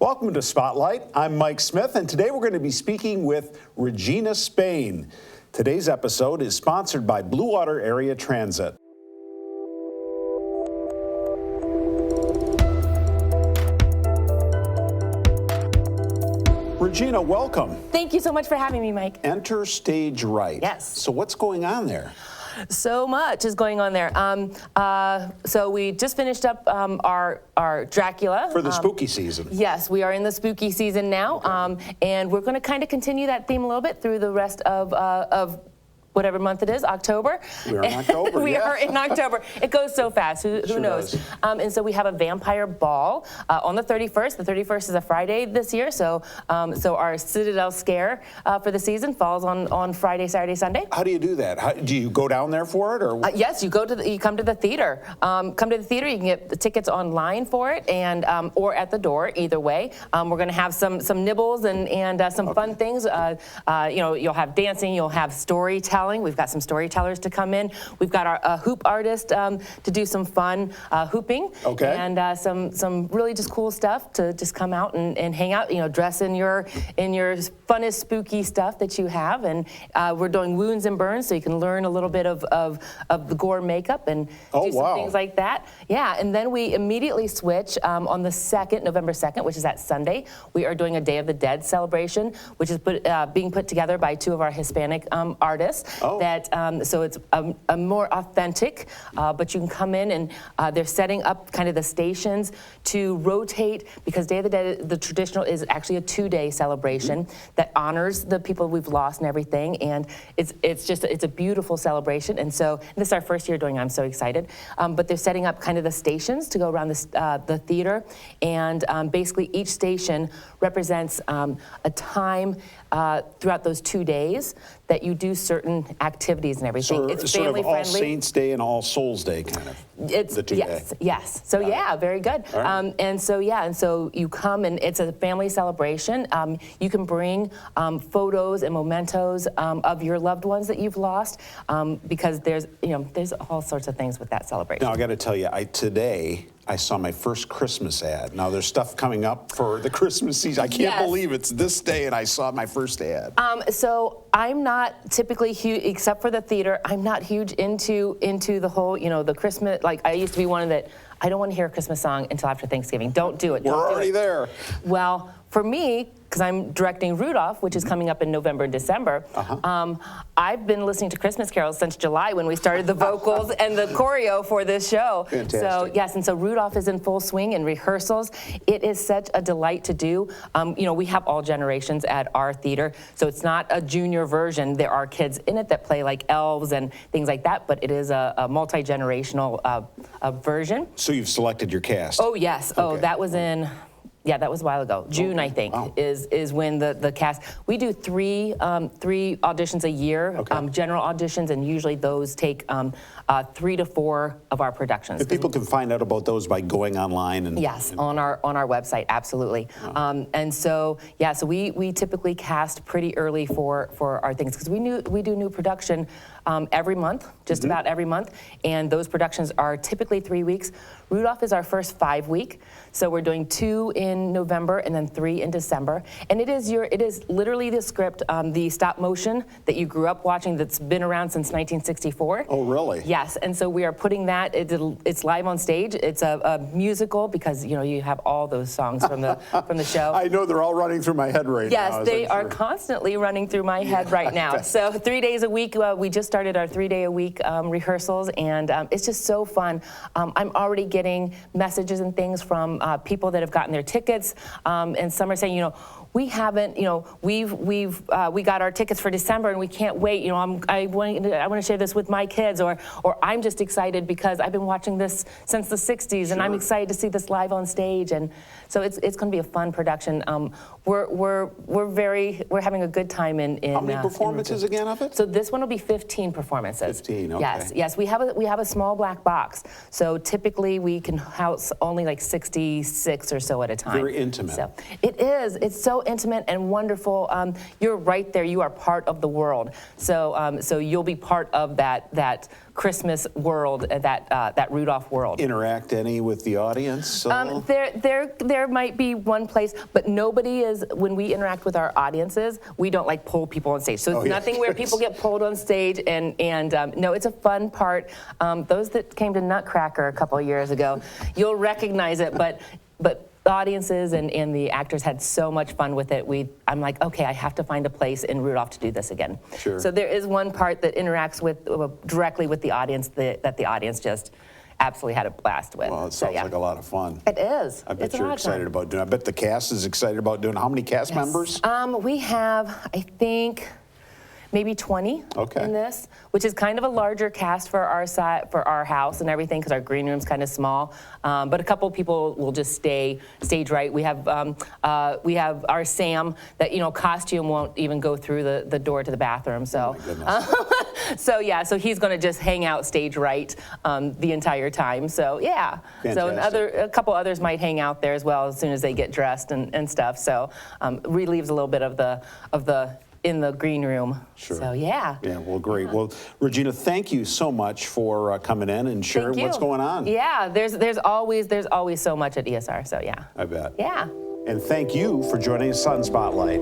Welcome to Spotlight. I'm Mike Smith, and today we're going to be speaking with Regina Spain. Today's episode is sponsored by Blue Water Area Transit. Regina, welcome. Thank you so much for having me, Mike. Enter stage right. Yes. So what's going on there? So much is going on there. So we just finished up our Dracula. For the spooky season. Yes, we are in the spooky season now, Okay. and we're going to kind of continue that theme a little bit through the rest of whatever month it is, October. We're in October, We are in October. It goes so fast, who Sure knows? does. And so we have a vampire ball on the 31st. The 31st is a Friday this year, so our Citadel Scare for the season falls on Friday, Saturday, Sunday. How do you do that? Do you go down there for it, or? Yes, you come to the theater. Come to the theater. You can get the tickets online for it, and or at the door. Either way, we're going to have some nibbles and some fun things. You'll have dancing. You'll have storytelling. We've got some storytellers to come in. We've got our hoop artist to do some fun hooping. Okay. And some really just cool stuff to just come out and hang out. Dress in your funnest spooky stuff that you have. And we're doing wounds and burns, so you can learn a little bit of the gore makeup and do some things like that. Yeah. And then we immediately switch on the 2nd, November 2nd, which is that Sunday. We are doing a Day of the Dead celebration, which is being put together by two of our Hispanic artists. Oh. So it's a more authentic, but you can come in and they're setting up kind of the stations to rotate, because Day of the Dead, the traditional, is actually a 2-day celebration that honors the people we've lost and everything, and it's a beautiful celebration. And so this is our first year doing it. I'm so excited. But they're setting up kind of the stations to go around the theater, and basically each station represents a time throughout those 2 days that you do certain activities and everything. It's sort family of All friendly. Saints Day and All Souls Day, kind of. It's the 2 day. Yes. So yeah, very good. All right. And so you come, and it's a family celebration. You can bring photos and mementos of your loved ones that you've lost, because there's all sorts of things with that celebration. Now, I got to tell you, today I saw my first Christmas ad. Now, there's stuff coming up for the Christmas season. I can't believe it's this day, and I saw my first ad. So I'm not typically huge, except for the theater. I'm not huge into the whole, the Christmas. Like, I used to be one that I don't want to hear a Christmas song until after Thanksgiving. Don't do it. We're already there. Well, for me, because I'm directing Rudolph, which is coming up in November and December, I've been listening to Christmas carols since July, when we started the vocals and the choreo for this show. Fantastic. So yes, and so Rudolph is in full swing in rehearsals. It is such a delight to do. We have all generations at our theater, so it's not a junior version. There are kids in it that play like elves and things like that, but it is a multi-generational version. So you've selected your cast. Oh yes. Okay. Oh, that was in. Yeah, that was a while ago. June, I think, is when the cast. We do three auditions a year, general auditions, and usually those take 3 to 4 of our productions. If people can find out about those by going online and on our website, absolutely. And so so we typically cast pretty early for our things, because we do new production every month, just about every month, and those productions are typically 3 weeks. Rudolph is our first 5-week, so we're doing 2 in November and then 3 in December. And it is literally the script, the stop motion that you grew up watching, that's been around since 1964. Oh, really? Yes, and so we are putting that. It's live on stage. It's a musical, because you have all those songs from the show. I know they're all running through my head right now. Yes, they are constantly running through my head right now. So 3 days a week. We just started our 3-day-a-week rehearsals, and it's just so fun. I'm already getting messages and things from people that have gotten their tickets, and some are saying, we haven't, we got our tickets for December and we can't wait. I want to share this with my kids, or I'm just excited because I've been watching this since the '60s, and I'm excited to see this live on stage. And so it's going to be a fun production. We're having a good time in How many performances again of it? So this one will be 15. 15 performances. 15, okay. Yes. We have a small black box. So typically we can house only like 66 or so at a time. Very intimate. So it is. It's so intimate and wonderful. You're right there. You are part of the world. So so you'll be part of that Christmas world, that Rudolph world. Interact any with the audience? There might be one place, but nobody is, when we interact with our audiences, we don't like pull people on stage. So it's nothing where people get pulled on stage, and no, it's a fun part. Those that came to Nutcracker a couple of years ago, you'll recognize it, but the audiences and the actors had so much fun with it. I'm like, okay, I have to find a place in Rudolph to do this again. Sure. So there is one part that interacts directly with the audience that the audience just absolutely had a blast with. Well, it sounds like a lot of fun. It is. I bet It's a you're lot of excited fun. about doing it. I bet the cast is excited about doing it. How many cast members? We have, I think, maybe 20 Okay. in this, which is kind of a larger cast for our side, for our house and everything, because our green room's kind of small. But a couple people will just stay stage right. We have our Sam that, costume won't even go through the door to the bathroom. So, Oh my goodness. so he's going to just hang out stage right the entire time. So yeah. Fantastic. So a couple others might hang out there as well as soon as they get dressed and stuff. So relieves a little bit of the in the green room. Sure. So yeah. Yeah, well, great. Well, Regina, thank you so much for coming in and sharing Thank you. what's going on. Yeah, there's always so much at ESR. So yeah. I bet. Yeah. And thank you for joining us on Spotlight.